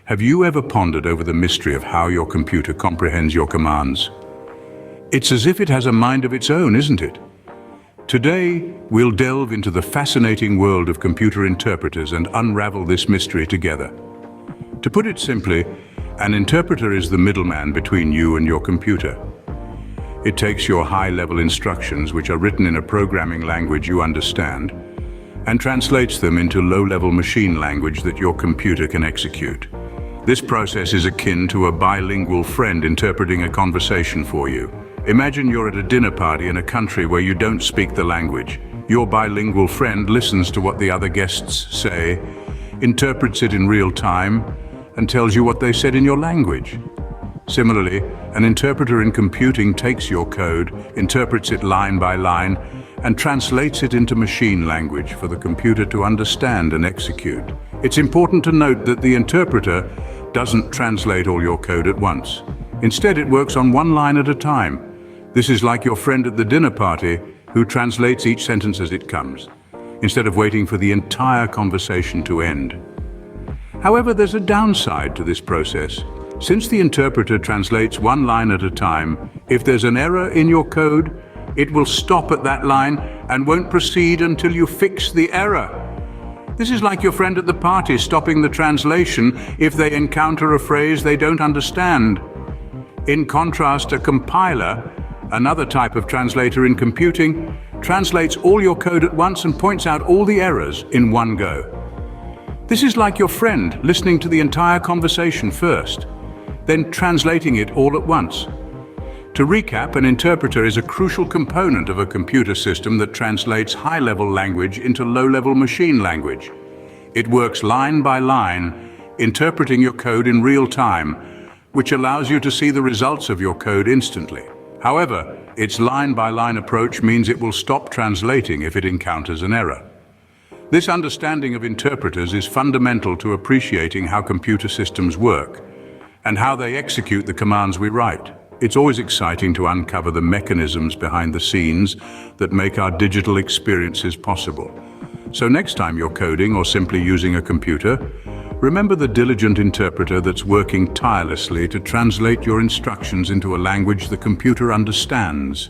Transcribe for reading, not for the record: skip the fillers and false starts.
Have you ever pondered over the mystery of how your computer comprehends your commands? It's as if it has a mind of its own, isn't it? Today, we'll delve into the fascinating world of computer interpreters and unravel this mystery together. To put it simply, an interpreter is the middleman between you and your computer. It takes your high-level instructions, which are written in a programming language you understand, and translates them into low-level machine language that your computer can execute. This process is akin to a bilingual friend interpreting a conversation for you. Imagine you're at a dinner party in a country where you don't speak the language. Your bilingual friend listens to what the other guests say, interprets it in real time, and tells you what they said in your language. Similarly, an interpreter in computing takes your code, interprets it line by line, and translates it into machine language for the computer to understand and execute. It's important to note that the interpreter doesn't translate all your code at once. Instead, it works on one line at a time. This is like your friend at the dinner party who translates each sentence as it comes, instead of waiting for the entire conversation to end. However, there's a downside to this process. Since the interpreter translates one line at a time, if there's an error in your code, it will stop at that line and won't proceed until you fix the error. This is like your friend at the party stopping the translation if they encounter a phrase they don't understand. In contrast, a compiler, another type of translator in computing, translates all your code at once and points out all the errors in one go. This is like your friend listening to the entire conversation first, then translating it all at once. To recap, an interpreter is a crucial component of a computer system that translates high-level language into low-level machine language. It works line by line, interpreting your code in real time, which allows you to see the results of your code instantly. However, its line-by-line approach means it will stop translating if it encounters an error. This understanding of interpreters is fundamental to appreciating how computer systems work and how they execute the commands we write. It's always exciting to uncover the mechanisms behind the scenes that make our digital experiences possible. So next time you're coding or simply using a computer, remember the diligent interpreter that's working tirelessly to translate your instructions into a language the computer understands.